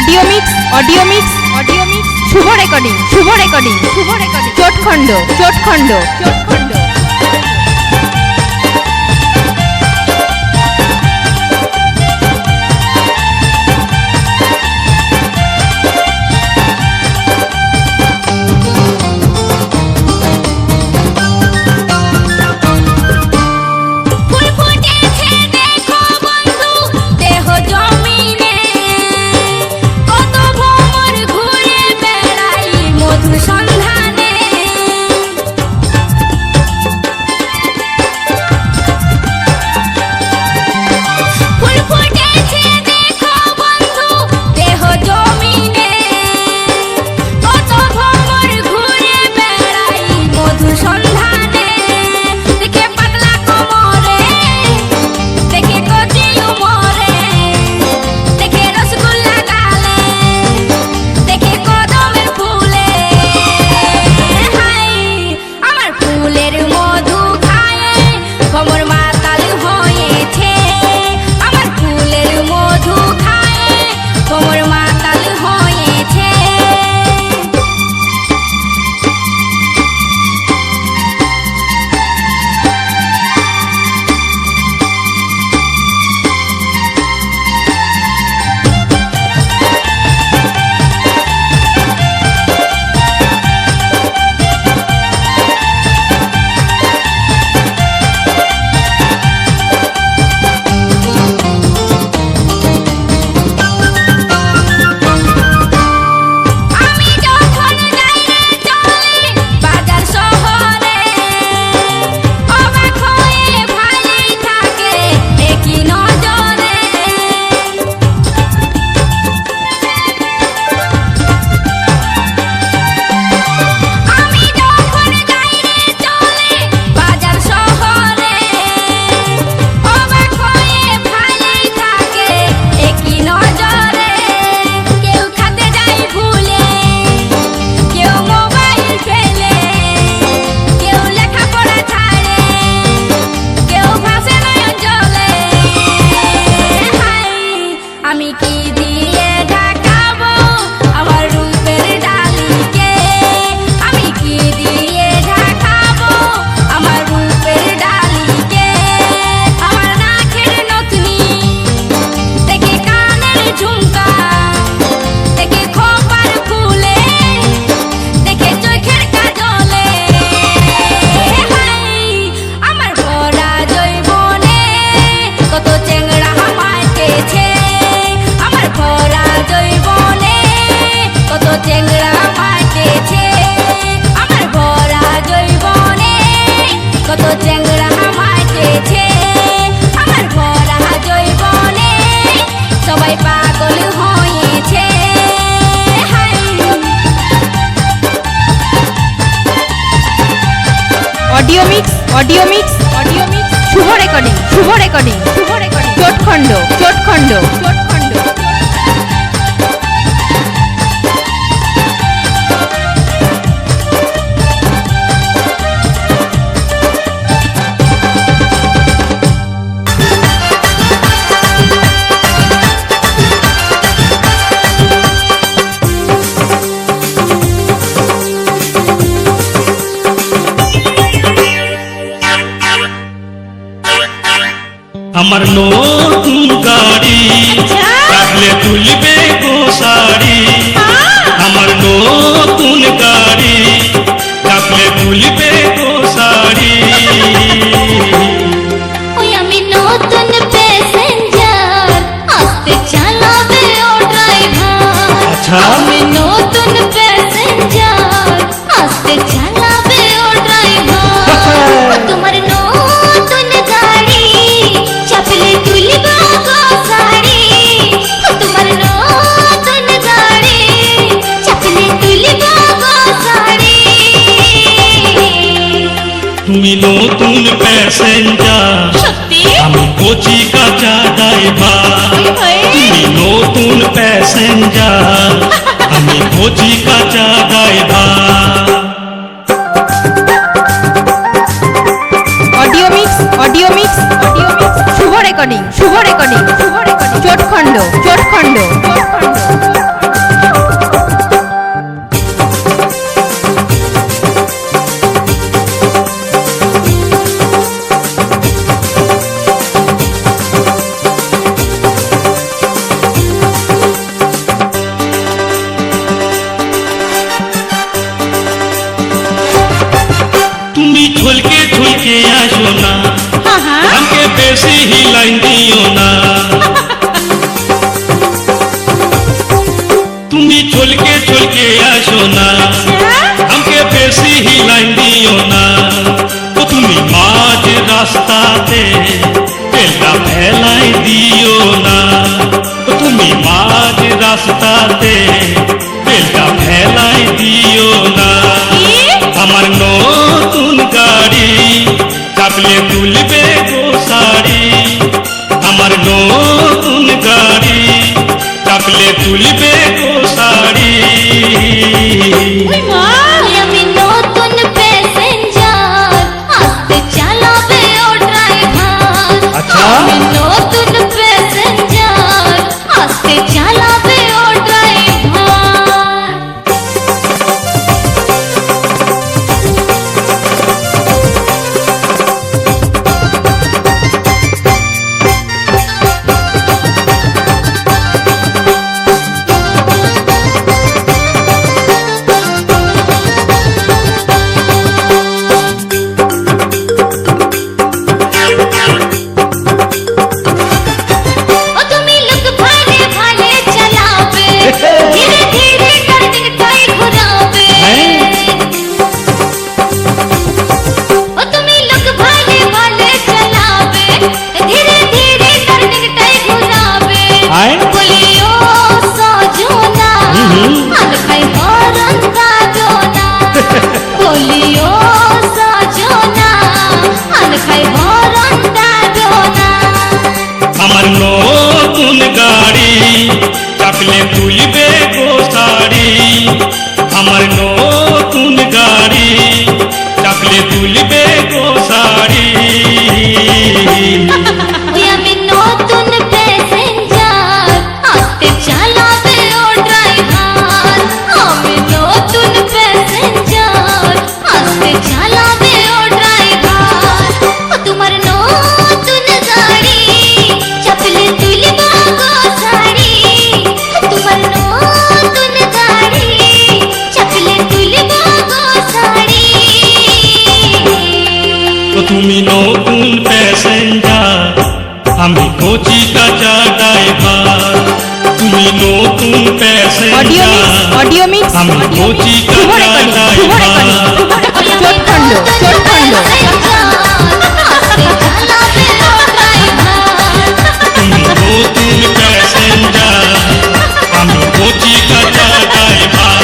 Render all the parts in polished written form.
Audio mix Shubho recording চোটখণ্ড audio mix Shubho recording চোটখণ্ড আমার নতুন গাড়ি রাখলে তুলবে গো শাড়ি আমার নতুন গাড়ি রাখলে তুলবে গো শাড়ি ওই আমি নতুন প্যাসেঞ্জার আস্তে চালাবে ও ড্রাইভার আমি নতুন প্যাসেঞ্জার আস্তে চালাবে ও ড্রাইভার তোমার নতুন গাড়ি চাপলে তুলবা গো শাড়ি তোমার নতুন গাড়ি চাপলে তুলবা গো শাড়ি তুমি নতুন প্যাসেঞ্জার আমি কচি কাঁচা ড্রাইভার তুমি নতুন প্যাসেঞ্জার আমি কচি কাঁচা driver audio mix Shubho recording চোটখণ্ড তুমি ঝলকে ঝলকে আসো না, আমাকে বেশি হিলাই দিও না। তুমি ঝলকে ঝলকে আসো না, আমাকে বেশি হিলাই দিও না। ও তুমি মাঝ রাস্তাতে তেলটা ফেলাই দিও না। ও তুমি মাঝ রাস্তাতে তেলটা ফেলাই দিও না। আমার নতুন গাড়ি চাপলে তুলবে গো শাড়ি। আমার নতুন গাড়ি চাপলে তুলবে গো শাড়ি। আমি নতুন প্যাসেঞ্জার, আস্তে চালাবে ও ড্রাইভার। আচ্ছা। আমি নতুন প্যাসেঞ্জার, আস্তে চালাবে ও ড্রাইভার। ও তুমি লোক ভালে ভালে চালাবে, ধীরে ধীরে টার্নিংটাই ঘোরাবে। ও তুমি লোক ভালে ভালে চালাবে, ধীরে ধীরে টার্নিংটাই ঘোরাবে। আয়। বলিও সজনা, আলখাই হরন কাজনা। বলিও সজনা, আলখাই হরন কাজনা। আমার নতুন গাড়ি চাপলে তুলবে গো শাড়ি। আমার নতুন গাড়ি চাপলে তুলবে গো শাড়ি। ওই আমি নতুন প্যাসেঞ্জার, আস্তে চালাবে ও ড্রাইভার। আমি নতুন প্যাসেঞ্জার, আস্তে চালাবে ও ড্রাইভার। ও তোমার নতুন গাড়ি চাপলে তুলবা গো শাড়ি। তোমার নতুন গাড়ি চাপলে তুলবা গো শাড়ি। তো তুমি নতুন প্যাসেঞ্জার, আমি কোচি কাঁচা ড্রাইভার। তুমি নতুন প্যাসেঞ্জার, অডিও মিক্স আমি কোচি শুভ কাঁচা রেকর্ডিং, শুভ রেকর্ডিং। ড্রাইভার। চোটখণ্ড, চোটখণ্ড। তুমি নতুন প্যাসেঞ্জার, আমি কোচি কাঁচা ড্রাইভার।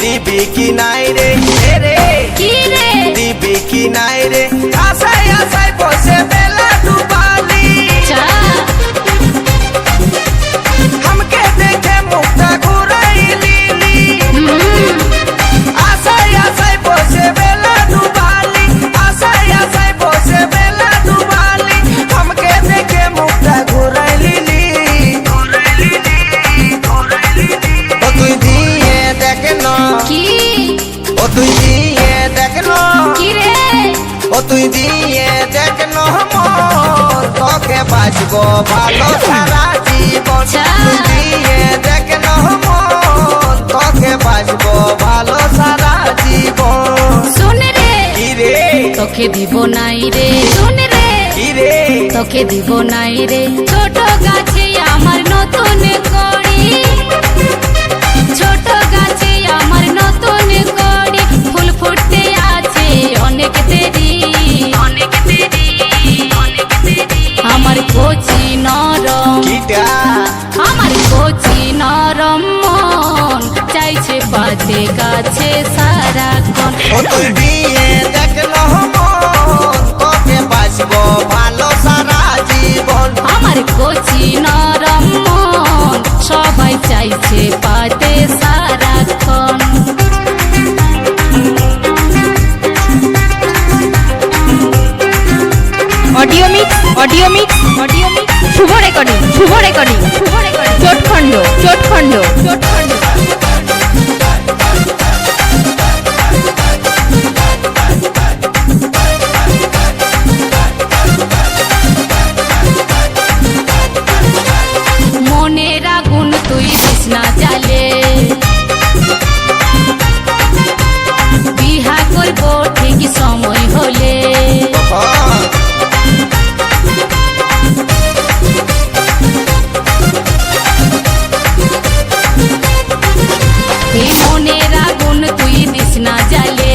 দিবি কি নাই রে রে দিবি কি নাই রে আশায় আশায় বসে বেলা ডুবালি हमके देखे मुक्ता घुराइली आशाय आशाय बसे बेला डुबाली आशाय आशाय बसे बेला डुबाली हमके देखे मुक्ता घुराइली ओ तुई दिए देखनो ও তুই দিয়ে দেখনো ও তুই দিয়ে দেখনো মন তোকে বাঁচবো ভালো সারা জীবন তুই দিয়ে দেখনো মন তোকে বাঁচবো ভালো সারা জীবন শুন রে কি রে তোকে দিব নাই রে, শুন রে কি রে তোকে দিব নাই রে। ছোট গাছে আমার নতুন কড়ি, ছোট গাছে আমার নতুন কড়ি, ফুল ফুটতে আছে অনেক দেরি, অনেক দেরি, অনেক দেরি। আমার কচি নরম, কিটা আমার কচি নরম মন চাইছে বাজে গাছে সারাক্ষণ। ও তুই দিয়ে দেখনো মন তোকে বাঁচবো ভালো সারা জীবন আমার কচি নরম মন অডিও মিক্স শুভ রেকর্ডিং চোটখণ্ড মনের আগুন তুই দিস না জ্বালে, বিহা করব ঠিক সময় হলে। এই মনের আগুন তুই দিস না জ্বালে,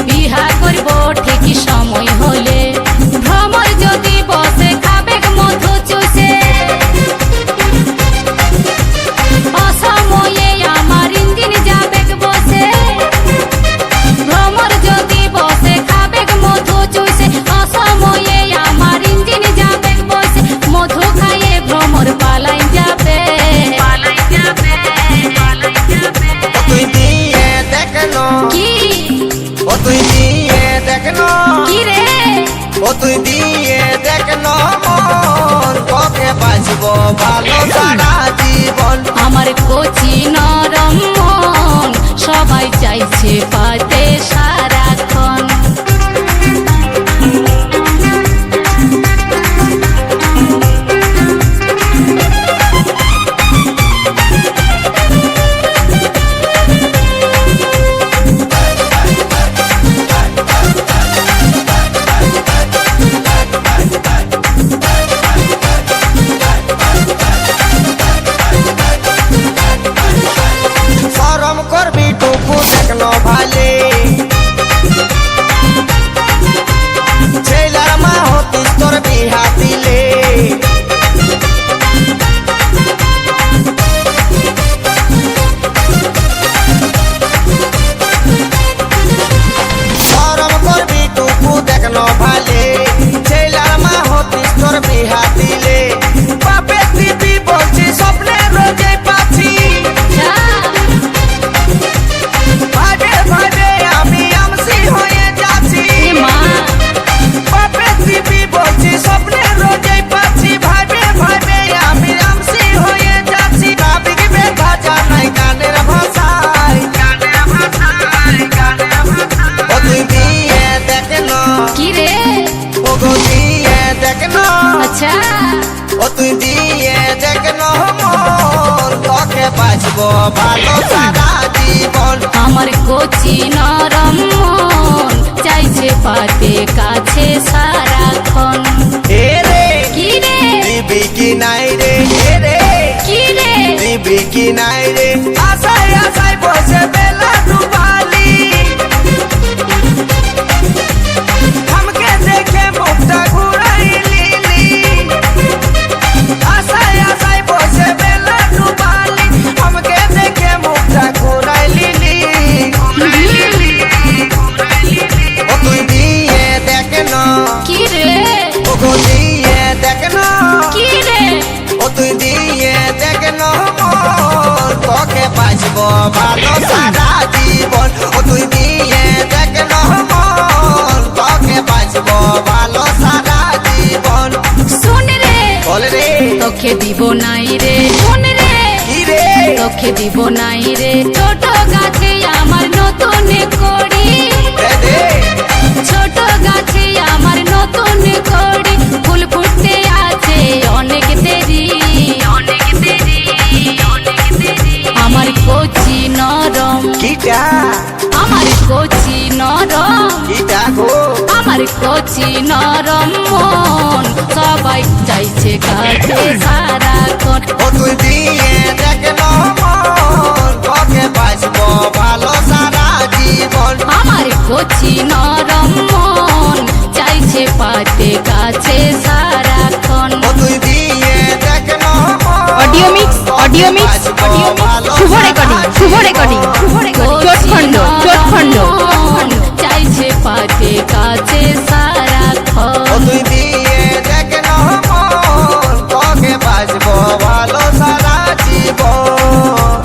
বিহা করব ঠিক সময় হলে। ভ্রমর যদি বসে খাবে মধু চুষে, অসময়ে আমার ইঞ্জিন যাবে বসে। ভ্রমর যদি বসে খাবে মধু চুষে, অসময়ে আমার ইঞ্জিন যাবে বসে। মধু খাইয়ে ভ্রমর পালাই যাবে। তুই দিয়ে দেখনো কি ও তুই দিয়ে দেখনো কি রে ও তুই দিয়ে দেখনো মন তোকে বাঁচবো ভালো সারা জীবন। আমার কচি নরম মন সবাই চাইছে পাতে সারাক্ষণ। শরম করবি টুকু দেখনো ভালে, ছেলার মা হতিস তোর বিহা দিলে। শরম করবি টুকু দেখনো ভালে, ছেলার মা হতিস তোর বিহা দিলে। বাপে দিবি বলছি স্বপ্নে রোজে পাচ্ছি, ভাবে ভাবে আমি আমসি হয়ে যাচ্ছি। মা বাপে দিবি বলছি স্বপ্নে রোজে পাচ্ছি, ভাবে ভাবে আমি আমসি হয়ে যাচ্ছি। ভাবি ব্যথা জানাই গানের ভাষায়, ও তুই দিয়ে দেখনো কি রে ও গো দিয়ে দেখনো আচ্ছা ও তুই দিয়ে দেখনো মন তোকে বাঁচবো ভালো সারা জীবন। আমার কচি নরম মন চাইছে পাতে কাছে সারাক্ষণ। এ রে কি রে দিবি কি নাই রে, এ রে কি রে দিবি কি নাই রে। আশায় আশায় বসে বেলা ডুবালি, हमके देखे मुक्ता घुराई लीली। आशाय आशाय बसे बेला डुबाली, हमके देखे मुक्ता घुराई लीली। ओ तुई दिए देखनो কি রে ओ गो दिए देखनो কি রে ओ तुई दिए देखनो মন তোকে বাঁচবো ভালো সারা জীবন। ও তুই দিয়ে দেখনো মন তোকে বাঁচবো ভালো সারা জীবন। শুন রে বল রে তোকে দিব নাই রে, শুন রে কি রে তোকে দিব নাই রে। ছোট গাছে আমার নতুন কড়ি, দে দে ছোট গাছে আমার নতুন কড়ি। ফুল ফুটতে আছে অনেক দেরি, অনেক দেরি, অনেক দেরি। আমার কচি নরম, কিটা আমার কচি নরম, কিটা গো আমার কচি নরম মন সবাই চাইছে কাছে সারাক্ষণ। ও তুই দিয়ে দেখনো মন তোকে বাঁচবো ভালো সারা জীবন। আমার কচি নরম মন চাইছে পাতে কাছে সারাক্ষণ। ও তুই দিয়ে দেখনো মন অডিও মিক্স শুভ রেকর্ডিং চোটখণ্ড মন চাইছে পাতে কাছে ও সারাক্ষণ। তুই দিয়ে দেখনো মন তোকে বাঁচবো ভালো সারা জীবন।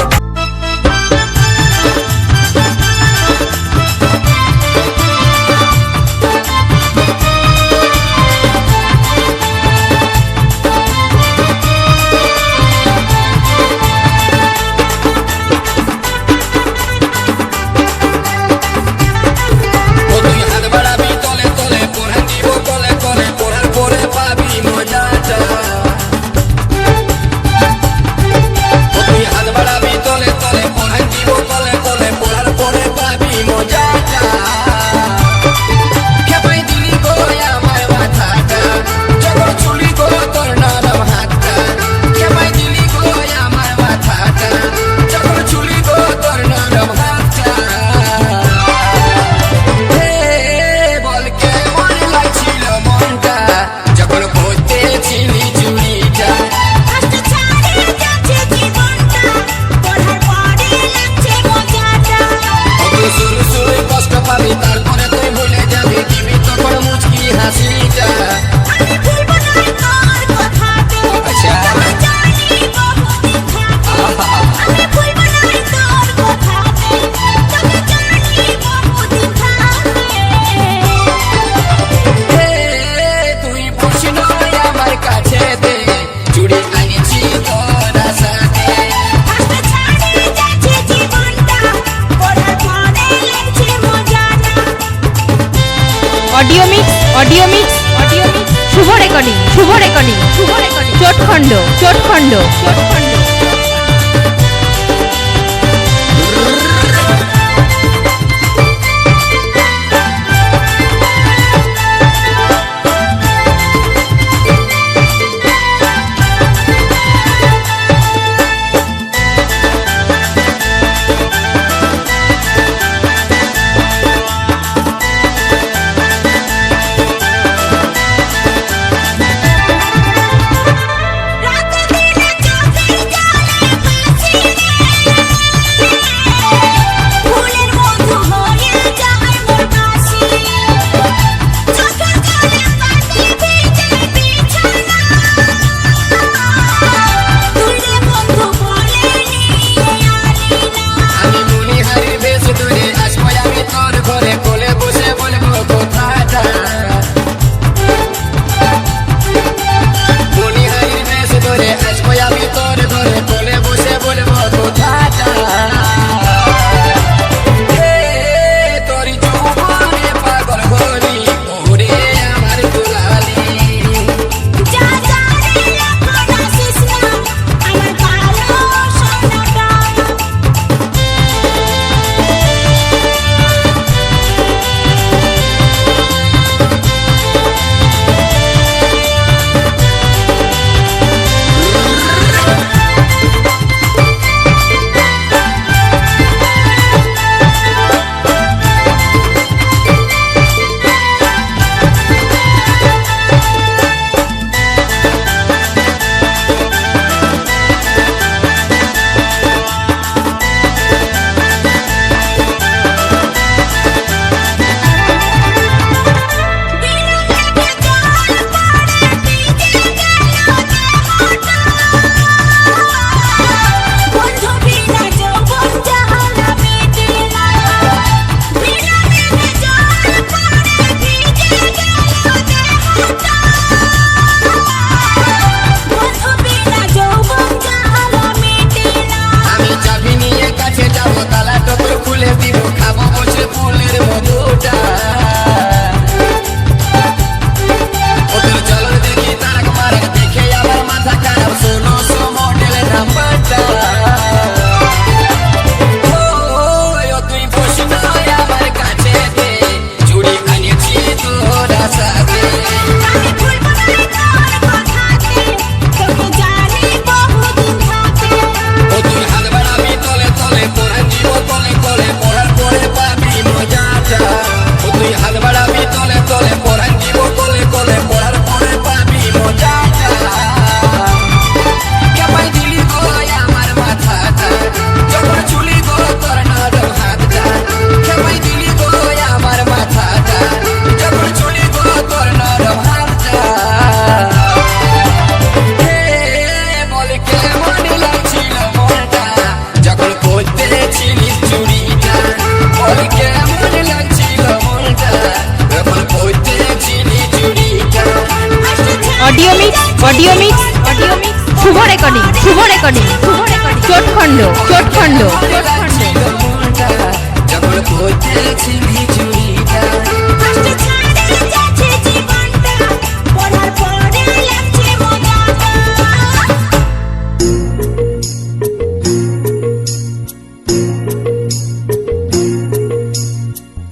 Audio mix Shubho recording চোটখণ্ড audio mix Shubho recording চোটখণ্ড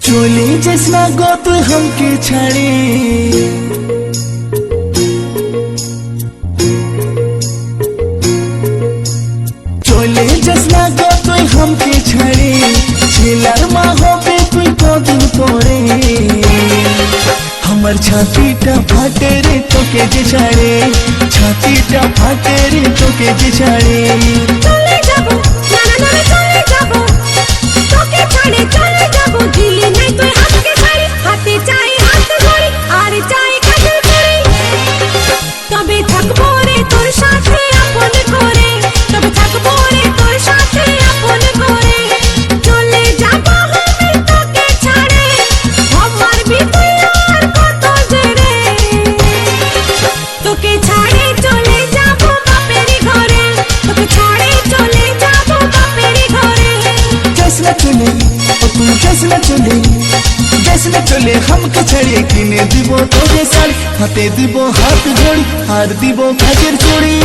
चले जैसा गो तू हमके छाड़े चले जैसा गो तू हमके छाड़े छिलर माहो पे तू को दिन तोड़े हमर छाती टा फाटे रे तो के जे छाड़े छाती टा फाटे रे तो के जे छाड़े চলে যাবো না চলে যাবো তোকে ছাড়ে চলে যাবো দিলি নাই তুই হাতকে ছাড়ি হাতে চাই হাত ধরি আর চাই কাজল করি তবে থাকবো রে তোর সাথে আপন করে তবে থাকবো রে তোর সাথে আপন করে চলে যাবো আমি তোকে ছাড়ে আমার বিপুল আর কত জেরে তোকে ছাড়ে চলে যাবো বাপের ঘরে তোকে ছাড়ে চলে যাবো বাপের ঘরে जैसा चले और तू जैसा चले हमके छड़े किने দিব তোরে শাড়ি হাতে দিব হাত ঘড়ি আর দিব কাজের চুড়ি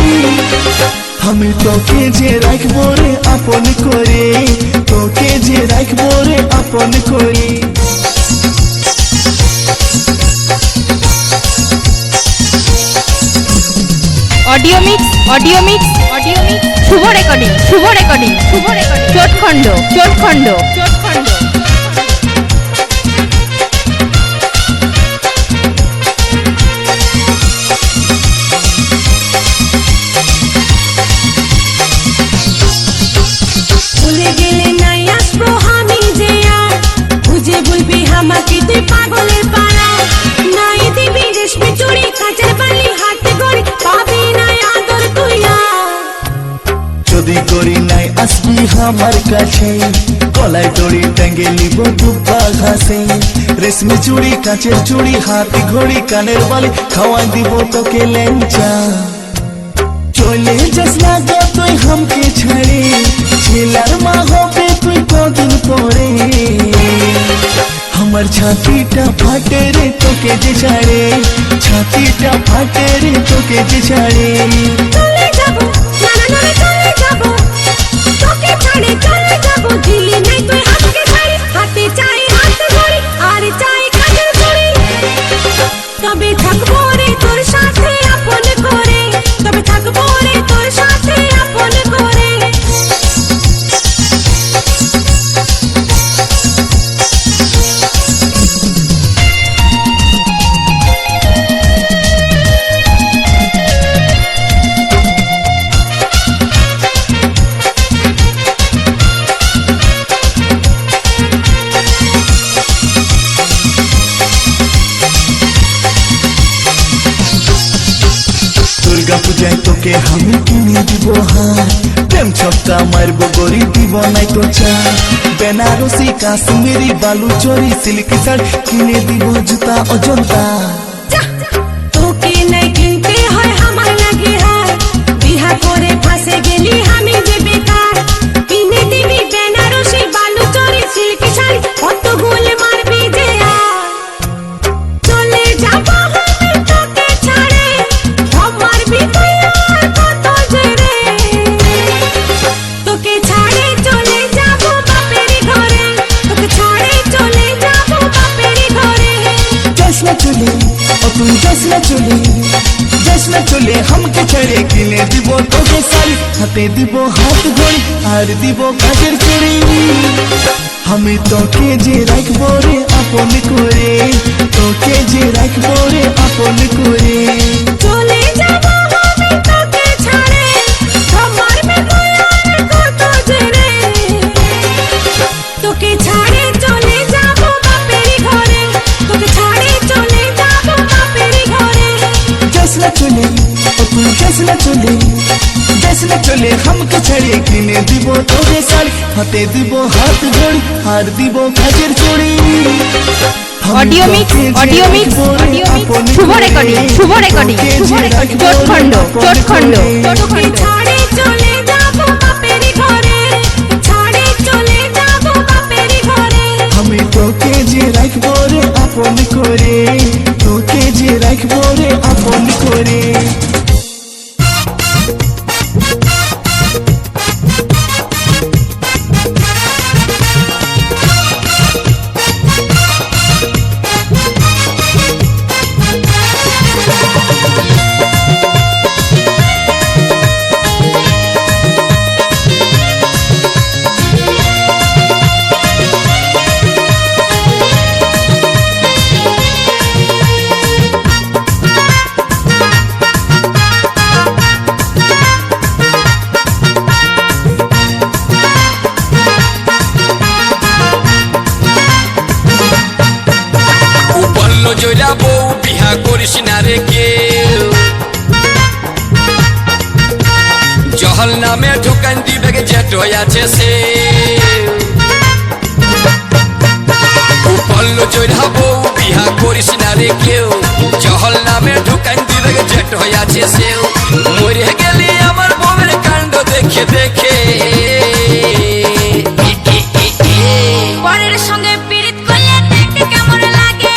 আমি তোকে যে রাখবো রে আপন করে তোকে যে রাখবো রে আপন করে audio mix audio mix audio mix Shubho recording Shubho recording Shubho recording চোটখণ্ড চোটখণ্ড চোটখণ্ড ভুলে গেলে নাই আসবো আমি যে আর বুঝে বলবি আমাকে তুই পাগলের পাড়া নাই দিবি রেশমি চুড়ি কাঁচের বালি হাতে গড়ি পাবি নাই আদর তুই আর যদি করি নাই আসবি আমার কাছে গলায় দড়ি টাঙ্গে নিব দুব্বা ঘাসে রেশমি চুড়ি কাঁচের চুড়ি হাত ঘড়ি কানের বালি খাওয়াই দিব তোকে লেঞ্চা চলে যাস না গো তুই हमके ছাড়ে ছেলার মা হবে তুই কদিন পরে আমার ছাতিটা ফাটে রে তোকে যে ছাড়ে ছাতিটা ফাটে রে তোকে যে ছাড়ে চলে যাবো নানা নামে চলে যাবো তোকে ছাড়ে চলে যাবো দিলি নাই তুই হাতকে ছাড়ি হাতে চাই হাত ঘড়ি আর চাই কাজের চুড়ি তবে থাকবো রে তোর সাথে আপন করে তবে থাকবো রে তোর সাথে আপন করে দুর্গা পূজায় তোকে আমি কিনে দিব হার প্রেম ছক্কা মারবো গড়ি দিব নাই তো চা বেনারসি কাশ্মীরি বালু চরি সিল্ক শাড়ি কিনে দিব জুতা অজন্তা তোকে নাই কিনতে হয় আমার লাগে হার বিহা করে ফাঁসে গেলি আমি যে বেকার কিনে দিবি বেনারসি বালু চরি সিল্ক শাড়ি কত গোল মারবি যে আর চলে যাবো আমি তোকে ছাড়ে সব মারবি তুই আর কত জেরে তোকে ছাড়ে চলে যাবো বাপের ঘরে তোকে ছাড়ে চলে যাবো বাপের ঘরে যাস না চলে ও তুই যাস না চলে যাস না চলে हमके छड़े কিনে দিব তোকে শাড়ি হাতে দিব হাত ঘড়ি আর দিব কাজের চুড়ি আমি তোকে যে রাখবো রে আপন করে তোকে যে রাখবো রে আপন করে চলে যাবো আমি তোকে ছাড়ে সব মারবে তুই আর কত জেরে তোকে ছাড়ে চলে যাবো বাপের ঘরে তোকে ছাড়ে চলে যাবো বাপের ঘরে যাস না চলে ও তুই যাস না চলে যাস না চলে हमके छड़े কিনে দিব তোকে শাড়ি হাতে দিব হাত ঘড়ি আর দিব কাজের চুড়ি audio mix audio mix audio mix Shubho recording Shubho recording Shubho recording চোটখণ্ড চোটখণ্ড তোকে চোটখণ্ড ছাড়ে চলে যাবো বাপের ঘরে ছাড়ে চলে যাবো বাপের ঘরে আমি তোকে যে রাখবো রে আপন করে তোকে যে রাখবো রে আপন করে জয়রা বউ বিহা করিস না রে কেউ জহল নামে ঢুকান দিবে যেট আছে সে বলল জয়রা বউ বিহা করিস না রে কেউ জহল নামে ঢুকান দিবে যেট আছে সেও মরে গেলি আমার বউয়ের কাণ্ড দেখে দেখে পরের সঙ্গে পীড়িত করলে দেখতে কেমন লাগে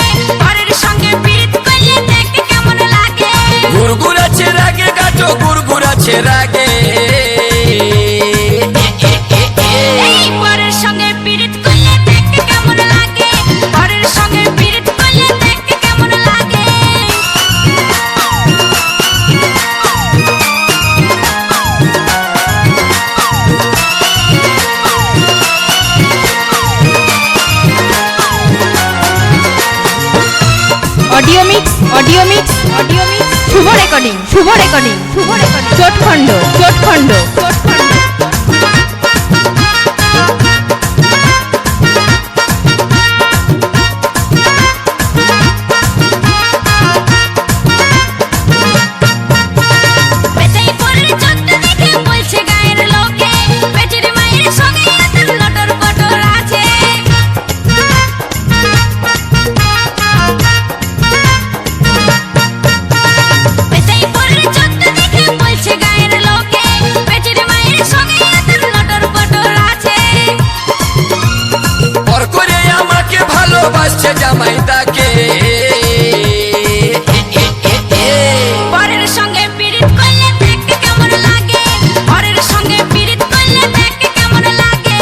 audio mix audio mix Shubho recording Shubho recording Shubho recording চোটখণ্ড চোটখণ্ড চোটখণ্ড পেটেই পরের চোখটা দেখে বলছে গায়ের লোকে পেটের মায়ের সঙ্গে তার লটর পটর আছে পেটেই পরের চোখটা দেখে বলছে গায়ের লোকে পেটের মায়ের সঙ্গে তার লটর পটর আছে পর করে আমাকে ভালোবাসছে জামাইদাকে পরের সঙ্গে পীড়িত করলে দেখতে কেমন লাগে পরের সঙ্গে পীড়িত করলে দেখতে কেমন লাগে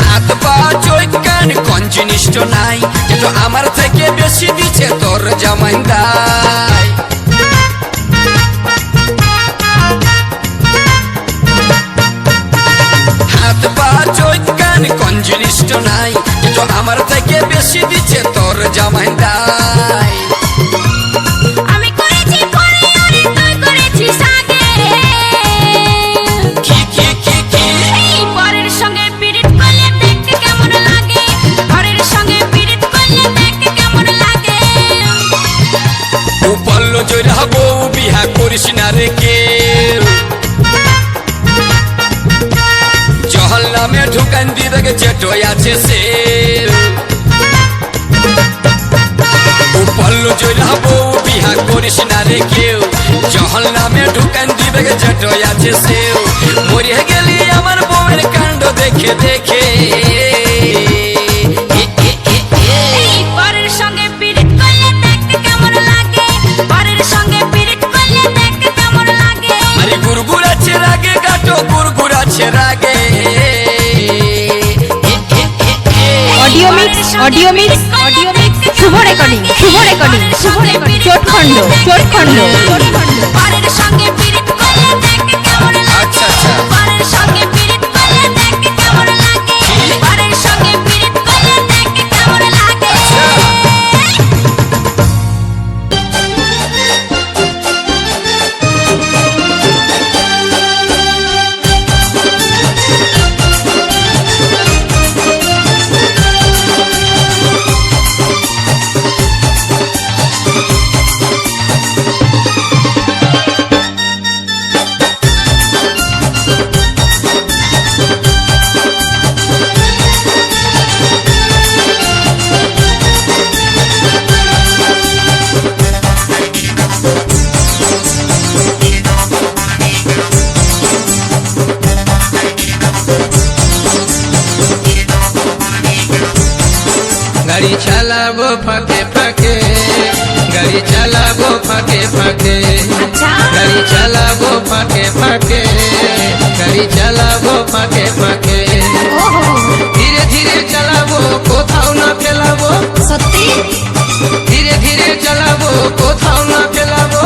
হাত পা চোখ কান কোন জিনিসটা নাই কিন্তু আমার থেকে বেশি দিচ্ছে তোর জামাইদাই হাত পা চোখ কান কোন জিনিসটা নাই কিন্তু আমার থেকে বেশি দিচ্ছে তোর জামাইদাই আমি করেছি পরে আরে তুই করেছিস আগে কি কি কি কি এই পরের সঙ্গে পীড়িত করলে দেখতে কেমন লাগে পরের সঙ্গে পীড়িত করলে দেখতে কেমন লাগে বললো জয়রা বউ বিহা করিস না রে কেউ জহল নামে ঢুকান দি দেখে চেটো আছে সে বললো জয়রা বউ বিহা করিস না রে কেউ জহল নামে ঢুকান দি দেখে চেটো আছে সেও মরে গেলি আমার বউয়ের কাণ্ড দেখে দেখে এই পরের সঙ্গে পীড়িত করলে দেখতে কেমন লাগে পরের সঙ্গে পীড়িত করলে দেখতে কেমন লাগে আরে গুরগুর আছে রাগে গাটো গুরগুর আছে রাগে audio mix audio mix audio mix Shubho recording Shubho recording Shubho recording চোটখণ্ড চোটখণ্ড চোটখণ্ড পরের সঙ্গে পীড়িত করলে দেখতে কেমন লাগে আচ্ছা আচ্ছা পরের সঙ্গে পীড়িত করলে দেখতে কেমন লাগে পরের সঙ্গে পীড়িত করলে দেখতে কেমন লাগে গাড়ি চালাবো ফাঁকে ফাঁকে গাড়ি চালাবো ফাঁকে ফাঁকে গাড়ি চালাবো ফাঁকে ফাঁকে গাড়ি চালাবো ফাঁকে ফাঁকে ধীরে ধীরে চালাবো কোথাও না ফেলাবো সত্যি ধীরে ধীরে চালাবো কোথাও না ফেলাবো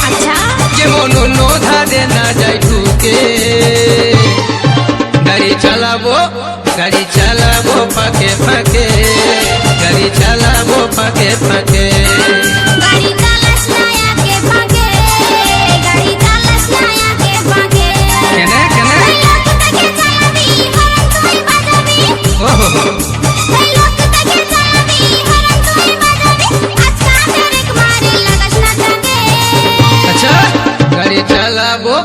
আচ্ছা যেমন অন্য ধারে না যায় ঢুকে গাড়ি চালাবো ফাঁকে ফাঁকে গাড়ি চালাবো ফাঁকে ফাঁকে গাড়ি চালাস না আগে ভাগে গাড়ি চালাস না আগে ভাগে কেন কেন এই লোকটাকে চালাবি হরন তুই বাজাবি ওহো এই লোকটাকে চালাবি হরন তুই বাজাবি আজকা ব্রেক মারি লাগাস না থাকে আচ্ছা গাড়ি চালাবো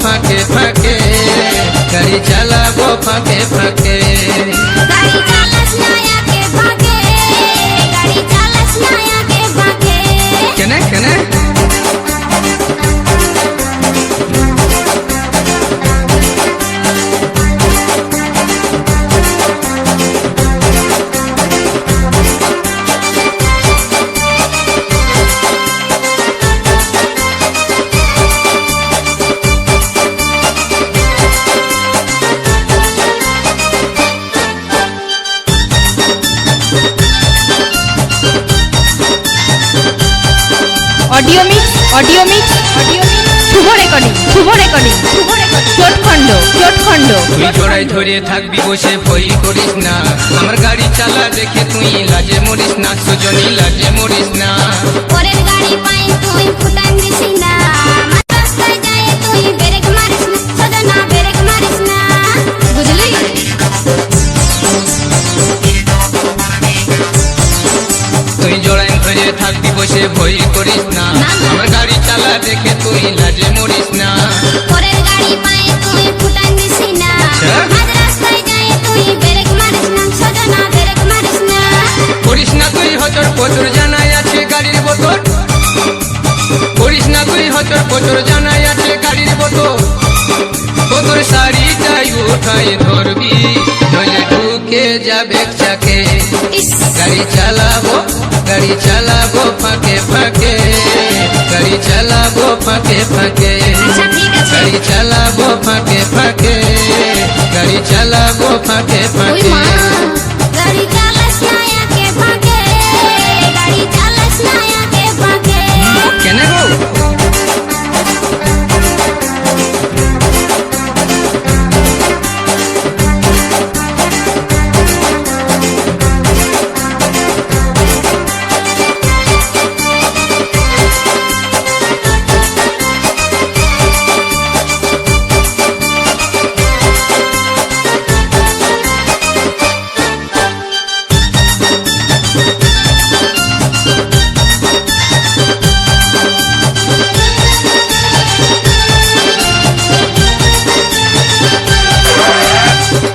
ফাঁকে ফাঁকে গাড়ি চালাবো ফাঁকে ফাঁকে গাড়ি চালাস না আগে ভাগে গাড়ি চালাস না আগে ভাগে কেন কেন audio mix audio mix audio mix Shubho recording Shubho recording Shubho recording চটখণ্ড চটখণ্ড তুই জোড়ায় ধরে থাকবি বসে ভয় করিস না আমার গাড়ি চালা দেখে তুই লাজে মরিস না সুজনী লাজে মরিস না পরের গাড়ি পাই তুই ফুটান দিস না রাস্তায় যায় তুই ব্রেক মারিস না সজনা ব্রেক মারিস না বুঝলি তুই জোড়ায় ধরে থাকবি বসে ভয় করিস না আমার গাড়ি চালা দেখে তুই লাজে মরিস না পরের গাড়ি পাই তুই ফুটান দিস না আজ রাস্তায় যায় তুই ব্রেক মারিস না সজনা ব্রেক মারিস না করিস না তুই হচর পচর জানাই আছে গাড়ির বোতল করিস না তুই হচর পচর জানাই আছে গাড়ির বোতল তোর শাড়িটাই উঠাই ধরবি নইলে ঢুকে যাবে চাকে গাড়ি চালাবো ফাঁকে ফাঁকে গাড়ি চালাবো ফাঁকে ফাঁকে আচ্ছা ঠিক আছে গাড়ি চালাবো ফাঁকে ফাঁকে গাড়ি চালাবো ফাঁকে ওই ফাঁকে মা গাড়ি চালাস না একে ফাঁকে গাড়ি চালাস না একে ফাঁকে কেন গো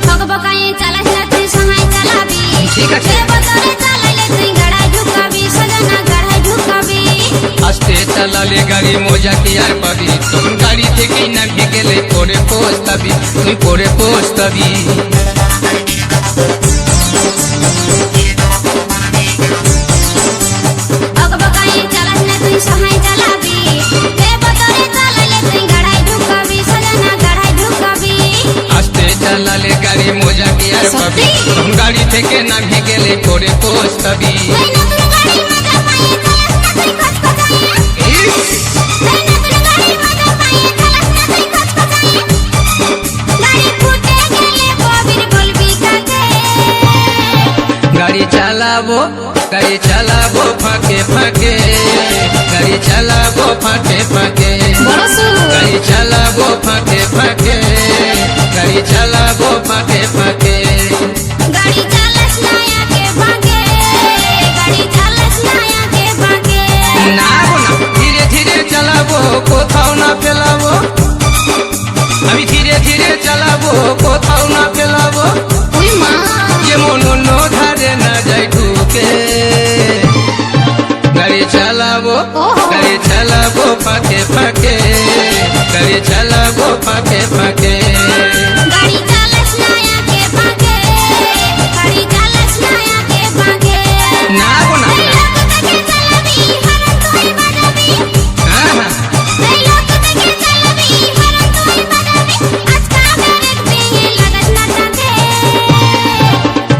বকবকায়ে চালাস না তুই সহায় চালাবি ঠিক আছে। এ বদলে চালাইলে তুই গাড়ায় ঢুকাবি সজনা গাড়ায় ঢুকাবি আস্তে চালালে গাড়ি মজা কি আর পাবি তখন গাড়ি থেকেই নামিয়ে গেলে পরে পৌঁছতাবি তুই পরে পৌঁছতাবি বকবকায়ে চালাস না তুই সহায় চালাবি এ বদলে চালাইলে তুই গাড়ায় ঢুকাবি সজনা গাড়ায় ঢুকাবি আস্তে চালালে গাড়ি মজা কি আর পাবি তখন গাড়ি থেকে নামিয়ে গেলে পরে পৌঁছতাবি এই নতুন গাড়ি মজা পাইয়ে চালাস না তুই খচখচায়ে এই নতুন গাড়ি মজা পাইয়ে চালাস না তুই খচখচায়ে গাড়ি ফুটে গেলে কবির বলবি কাকে গাড়ি চালাবো ফাঁকে ফাঁকে গাড়ি চালাবো ফাঁকে ফাঁকে গাড়ি চালাবো ফাঁকে ফাঁকে গাড়ি চালাবো ফাঁকে ফাঁকে গাড়ি চালাস না একে ফাঁকে গাড়ি চালাস না একে ফাঁকে না গো না ধীরে ধীরে চালাবো কোথাও না ফেলাবো আমি ধীরে ধীরে চালাবো কোথাও না ফেলাবো ওই মা যেমন অন্য ধারে না যাই ঢুকে গাড়ি চালাবো ফাঁকে ফাঁকে গাড়ি চালাবো ফাঁকে ফাঁকে গাড়ি চালাস না একে ফাঁকে গাড়ি চালাস না একে ফাঁকে না গো না এই লোক থেকে চালাবি হরন তুই বাজাবি হ্যাঁ হ্যাঁ এই লোক থেকে চালাবি হরন তুই বাজাবি আজকা ব্রেক দিয়ে লাগাস না টাকে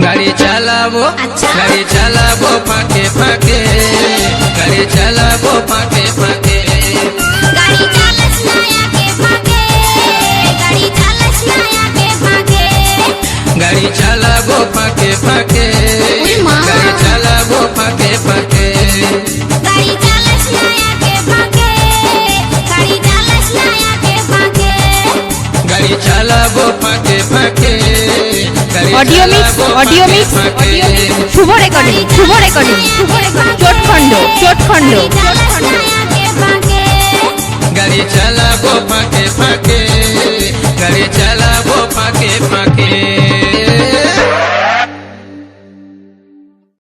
গাড়ি চালাবো আচ্ছা। গাড়ি চালাবো ফাঁকে ফাঁকে গাড়ি চালাবো ফাঁকে ফাঁকে গাড়ি চালাস না একে ফাঁকে গাড়ি চালাস না একে ফাঁকে গাড়ি চালাবো ফাঁকে ফাঁকে ওরে মা। গাড়ি চালাবো ফাঁকে ফাঁকে গাড়ি চালাস না একে ফাঁকে গাড়ি চালাস না একে ফাঁকে গাড়ি চালাবো ফাঁকে ফাঁকে গাড়ি অডিও মিক্স চালাবো অডিও ফাঁকে মিক্স ফাঁকে audio mix Shubho recording Shubho recording Shubho recording চটখণ্ড চটখণ্ড চালাস না একে ফাঁকে গাড়ি চালাবো ফাঁকে ফাঁকে